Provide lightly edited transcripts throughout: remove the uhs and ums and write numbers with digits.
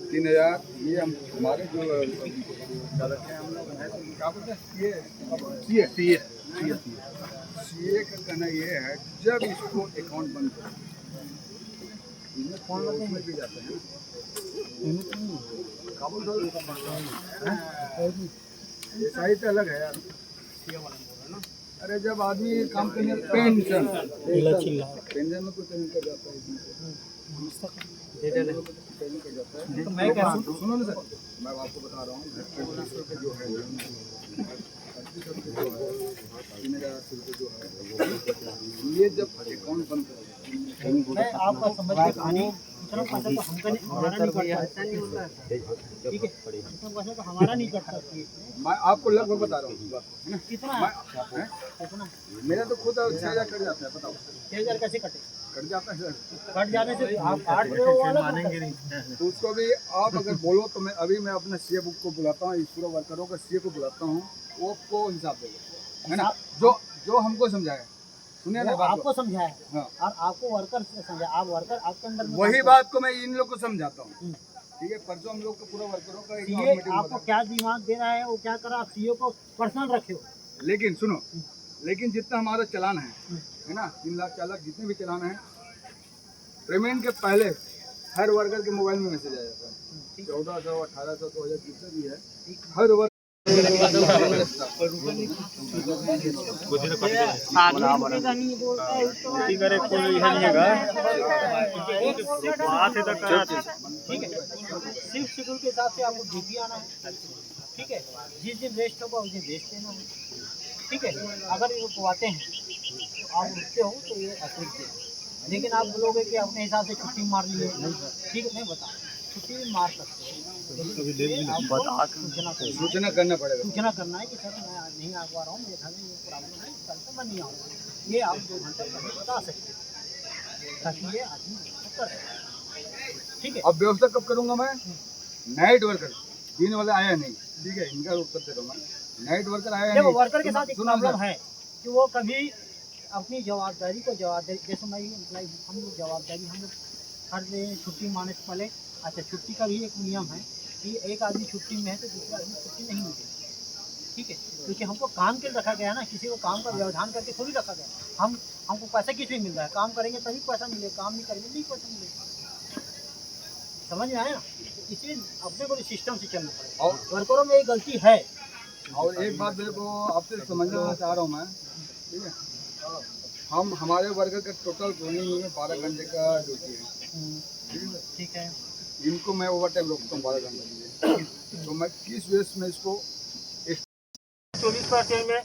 तीन हजार ये हम हमारे जो क्या रखे हैं हम लोग क्या बोलते हैं सीए का कहना ये है जब इसको अकाउंट बंद करो इन्हें फोन लोगों में भी जाते हैं काबुल साहित्य अलग है यार। अरे जब आदमी काम करने पेंशन में कुछ नहीं कर जाता है तो मैं क्या सुनो ना सर मैं आपको बता रहा हूँ जो है 3,000 जो है ये जब अकाउंट बंद कर आपका समझ में कहानी तो हमका नहीं हमारा नहीं करता ठीक है वैसे तो हमारा नहीं करता। मैं आपको लगभग बता रहा हूँ कितना मेरा तो खुद 6,000 कट जाता है बताओ 6,000 कैसे कटे कट जाता है सर कट जाने से आप काट रहे हो वाला मानेंगे नहीं तो उसको भी आप अगर बोलो तो मैं अभी मैं अपने सीए बुक को बुलाता हूँ पूरा वर्करों का सीए को बुलाता हूँ वो आपको हिसाब देगा है ना जो हमको समझाया सुनिए ना आपको समझाया हाँ और आपको वर्कर समझा आप वर्कर आपके अंदर वही बात को मैं इन लोग को समझाता हूँ ठीक है परसों हम लोग को पूरा वर्करों का आपको क्या दिमाग दे रहा है वो क्या करा आप सीईओ को पर्सनल रखे हो लेकिन सुनो लेकिन जितना हमारा चलान है ना 3 लाख 4 लाख जितने भी चलान है पेमेंट के पहले हर वर्कर के मोबाइल में मैसेज आ जाता है 1400 1800 2000 जितना भी है हर वर्कर सिर्फ शेड्यूल के हिसाब से आपको ड्यूटी आना है ठीक है जिस दिन रेस्ट होगा उस दिन रेस्ट लेना है ठीक है। अगर ये पवाते हैं तो आप उठते हो तो ये अतिरिक्त है लेकिन आप बोलोगे कि अपने हिसाब से छुट्टी मार लिए ठीक है नहीं बता छुट्टी भी मार सकते हो सूचना करना पड़ेगा सूचना करना है कि सर मैं आज नहीं आ पा रहा हूँ मेरे घर में ये प्रॉब्लम है कल से मैं नहीं आऊँगा ये आप 2 घंटे पहले बता सकते हैं ताकि ये आदमी कर ठीक है। अब व्यवस्था कब करूँगा मैं नाइट वर्कर दिन वाला आया नहीं ठीक है इनका उत्तर दे दूँगा नाइट वर्कर आया नहीं वर्कर के साथ एक प्रॉब्लम है कि वो कभी अपनी जवाबदारी को जैसे मैं एम्प्लॉय हम लोग जवाबदारी हम लोग हर छुट्टी मारने से पहले अच्छा छुट्टी का भी एक नियम है कि एक आदमी छुट्टी में है तो दूसरा आदमी छुट्टी नहीं मिलेगी ठीक है क्योंकि हमको काम के लिए रखा गया ना किसी को काम का व्यवधान करके थोड़ी रखा गया हमको पैसा किस लिए मिल रहा है काम करेंगे तभी पैसा मिलेगा काम नहीं करेंगे नहीं पैसा मिलेगा समझ में आया ना इसलिए अपने को सिस्टम से चलना पड़ेगा और वर्करों में एक गलती है। और एक बात मेरे को आपसे समझना चाह रहा हूँ मैं ठीक है हम हमारे वर्कर का टोटल ट्रेनिंग में 12 घंटे का ड्यूटी है ठीक है इनको मैं ओवर टाइम रोकता हूँ 12 घंटे तो मैं किस बेस में इसको 24% में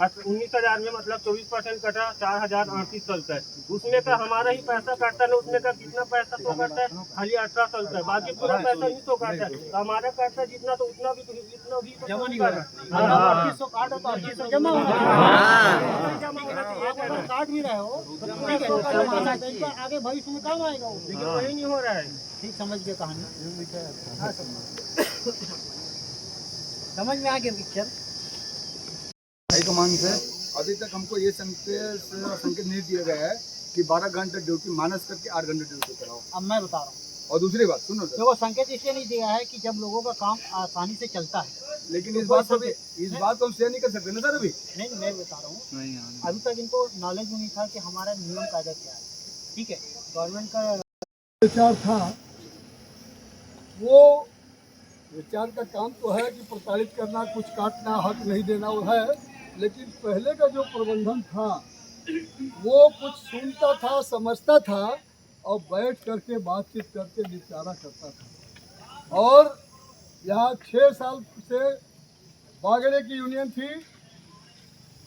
19,000 में मतलब 24% कटा 4,038 चलता है उसमें का हमारा ही पैसा काटता है उसमें का कितना पैसा तो काटता है खाली 18 चलता है बाकी पूरा पैसा नहीं तो काटता है तो हमारा काटता जितना तो उतना भी इतना भी जमा नहीं कर 2800 काटो तो 2800 जमा होना काट भी रहे हो आगे भविष्य में काम आएगा वो लेकिन वही नहीं हो रहा है ठीक समझ गए कहानी समझ में आ गया पिक्चर हाईकमान से अभी तक हमको ये संकेत नहीं दिया गया है कि 12 घंटे ड्यूटी माइनस करके 8 घंटे ड्यूटी कराओ। अब मैं बता रहा हूँ और दूसरी बात सुनो देखो संकेत इसलिए नहीं दिया है कि जब लोगों का काम आसानी से चलता है लेकिन इस बात को हम शेयर नहीं कर सकते ना सर अभी नहीं मैं बता रहा हूँ अभी तक इनको नॉलेज नहीं था कि हमारा नियम कायदा क्या है ठीक है गवर्नमेंट का विचार था वो विचार का काम तो है कि प्रताड़ित करना कुछ काटना हक नहीं देना वो है लेकिन पहले का जो प्रबंधन था वो कुछ सुनता था समझता था और बैठ करके बातचीत करके निपटारा करता था और यहाँ 6 साल से बागड़े की यूनियन थी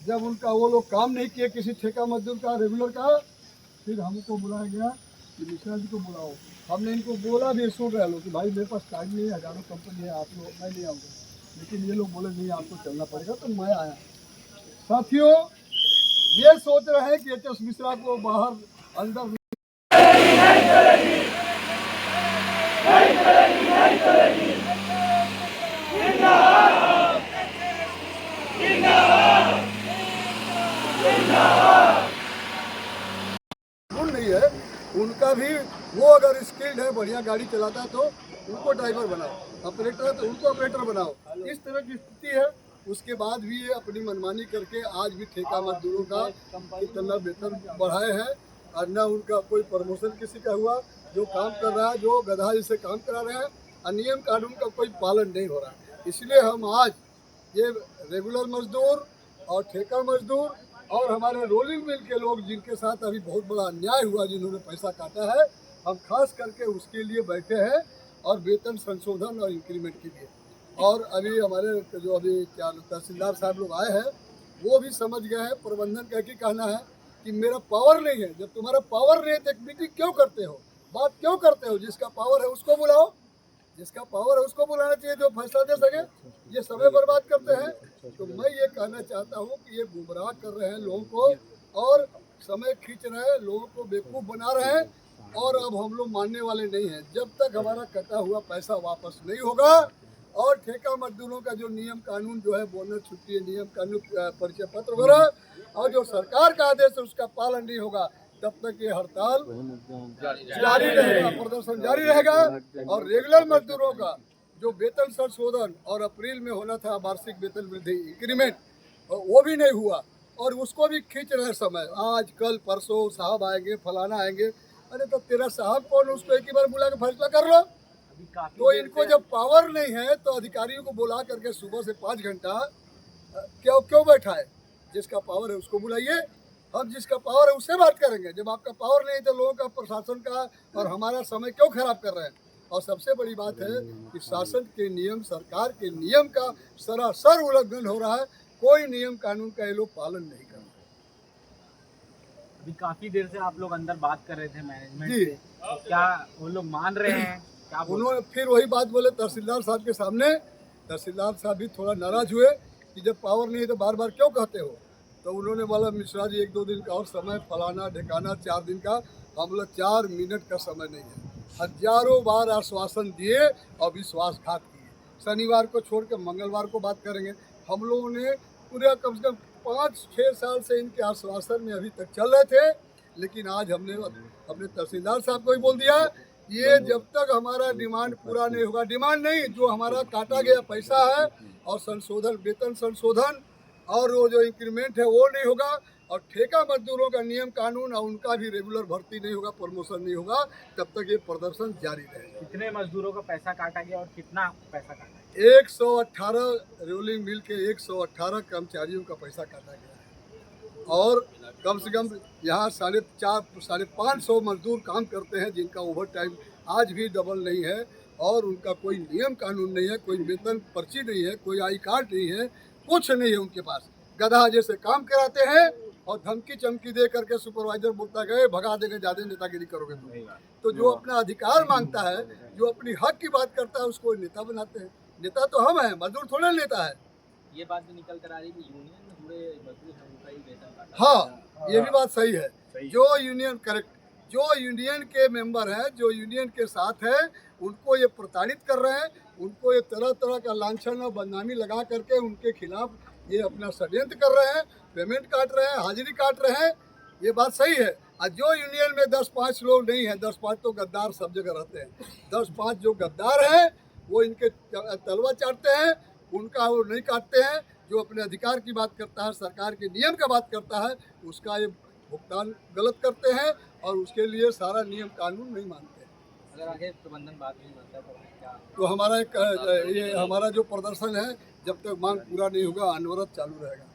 जब उनका वो लोग काम नहीं किए किसी ठेका मजदूर का रेगुलर का फिर हमको बुलाया गया कि मिश्रा जी को बुलाओ हमने इनको बोला भी सुन रहे लोग कि भाई मेरे पास टाइम नहीं है हजारों कंपनी है आप लोग मैं नहीं आऊँगा लेकिन ये लोग बोले नहीं आपको चलना पड़ेगा तो मैं आया साथियों ये सोच रहे हैं कि एच.एस. मिश्रा को बाहर अंदर नहीं है, उनका भी वो अगर स्किल्ड है, बढ़िया गाड़ी चलाता है तो उनको ड्राइवर बनाओ, ऑपरेटर है तो उनको ऑपरेटर बनाओ। इस तरह की स्थिति है। उसके बाद भी ये अपनी मनमानी करके आज भी ठेका मजदूरों का इतना वेतन बढ़ाए हैं और न उनका कोई प्रमोशन किसी का हुआ। जो काम कर रहा है, जो गधा जैसे काम करा रहे हैं, नियम कानून का कोई पालन नहीं हो रहा है। इसलिए हम आज ये रेगुलर मजदूर और ठेका मजदूर और हमारे रोलिंग मिल के लोग जिनके साथ अभी बहुत बड़ा अन्याय हुआ, जिन्होंने पैसा काटा है, हम खास करके उसके लिए बैठे हैं और वेतन संशोधन और इंक्रीमेंट के लिए। और अभी हमारे जो अभी क्या तहसीलदार साहब लोग आए हैं, वो भी समझ गए हैं। प्रबंधन का ही कहना है कि मेरा पावर नहीं है। जब तुम्हारा पावर नहीं है तो एक मीटिंग क्यों करते हो, बात क्यों करते हो? जिसका पावर है उसको बुलाओ, जिसका पावर है उसको बुलाना चाहिए जो फैसला दे सके। ये समय बर्बाद करते हैं। तो मैं ये कहना चाहता हूँ कि ये गुमराह कर रहे हैं लोगों को और समय खींच रहे हैं, लोगों को बेवकूफ़ बना रहे हैं। और अब हम लोग मानने वाले नहीं हैं जब तक हमारा कटा हुआ पैसा वापस नहीं होगा और ठेका मजदूरों का जो नियम कानून जो है, बोनस, छुट्टी, नियम कानून, परिचय पत्र वगैरह और जो सरकार का आदेश है उसका पालन नहीं होगा, तब तक ये हड़ताल जारी रहेगा, प्रदर्शन जारी रहेगा। और रेगुलर मजदूरों का जो वेतन संशोधन और अप्रैल में होना था वार्षिक वेतन वृद्धि इंक्रीमेंट, वो भी नहीं हुआ और उसको भी खींच रहे समय। आज कल परसों साहब आएंगे, फलाना आएंगे। अरे तो तेरा साहब कौन, उसको एक ही बार बुला के फैसला कर लो। तो इनको जब पावर नहीं है तो अधिकारियों को बुला करके सुबह से 5 घंटा क्यों बैठाए? जिसका पावर है उसको बुलाइए, हम जिसका पावर है उससे बात करेंगे। जब आपका पावर नहीं तो लोगों का, प्रशासन का और हमारा समय क्यों खराब कर रहे हैं? और सबसे बड़ी बात है कि शासन के नियम, सरकार के नियम का सरासर उल्लंघन हो रहा है। कोई नियम कानून का ये लोग पालन नहीं कर रहे। अभी काफी देर से आप लोग अंदर बात कर रहे थे मैनेजमेंट जी। से, तो क्या वो लोग मान रहे हैं? क्या उन्होंने फिर वही बात बोले तहसीलदार साहब के सामने। तहसीलदार साहब भी थोड़ा नाराज हुए कि जब पावर नहीं है तो बार बार क्यों कहते हो? तो उन्होंने बोला मिश्रा जी 1-2 दिन का और समय, फलाना ढिकाना, 4 दिन का। हम लोग 4 मिनट का समय नहीं है। हजारों बार आश्वासन दिए और विश्वासघात किए। शनिवार को छोड़ के मंगलवार को बात करेंगे। हम लोगों ने पूरा कम से कम 5-6 साल से इनके आश्वासन में अभी तक चल रहे थे, लेकिन आज हमने अपने तहसीलदार साहब को ही बोल दिया, ये जब तक हमारा डिमांड पूरा नहीं होगा, डिमांड नहीं, जो हमारा काटा गया पैसा है और संशोधन, वेतन संशोधन और वो जो इंक्रीमेंट है वो नहीं होगा और ठेका मजदूरों का नियम कानून और उनका भी रेगुलर भर्ती नहीं होगा, प्रमोशन नहीं होगा, तब तक ये प्रदर्शन जारी रहेगा। कितने मजदूरों का पैसा काटा गया और कितना पैसा काटा? 118 रोलिंग मिल के 118 कर्मचारियों का पैसा काटा गया है और कम से कम यहाँ 450-500 मजदूर काम करते हैं जिनका ओवर टाइम आज भी डबल नहीं है और उनका कोई नियम कानून नहीं है, कोई वेतन पर्ची नहीं है, कोई आई कार्ड नहीं है, कुछ नहीं है उनके पास। गधा जैसे काम कराते हैं और धमकी चमकी दे करके सुपरवाइजर बोलता गए भगा देंगे, ज़्यादा नेतागिरी करोगे तो जो अपना अधिकार मांगता है, जो अपनी हक की बात करता है, उसको नेता बनाते हैं। नेता तो हम हैं, मजदूर थोड़े नेता है। ये बात भी निकल कर आ रही है कि यूनियन में जुड़े मजदूर हैं, उनका ही वेतन काटा। हाँ, ये भी बात सही है। जो यूनियन करेक्ट, जो यूनियन के मेंबर हैं, जो यूनियन के साथ हैं, उनको ये प्रताड़ित कर रहे हैं, उनको ये तरह तरह का लांछन और बदनामी लगा करके उनके खिलाफ ये अपना षड्यंत्र कर रहे हैं, पेमेंट काट रहे हैं, हाजिरी काट रहे हैं। ये बात सही है। और जो यूनियन में 10-5 लोग नहीं हैं, 10-5 तो गद्दार सब जगह रहते हैं, 10-5 जो गद्दार हैं वो इनके तलवा चाटते हैं, उनका वो नहीं काटते हैं। जो अपने अधिकार की बात करता है, सरकार के नियम का बात करता है, उसका ये भुगतान गलत करते हैं और उसके लिए सारा नियम कानून नहीं मानते हैं। अगर आगे प्रबंधन बात नहीं मानता तो क्या? तो हमारा ये हमारा जो प्रदर्शन है, जब तक मांग पूरा नहीं होगा, अनवरत चालू रहेगा।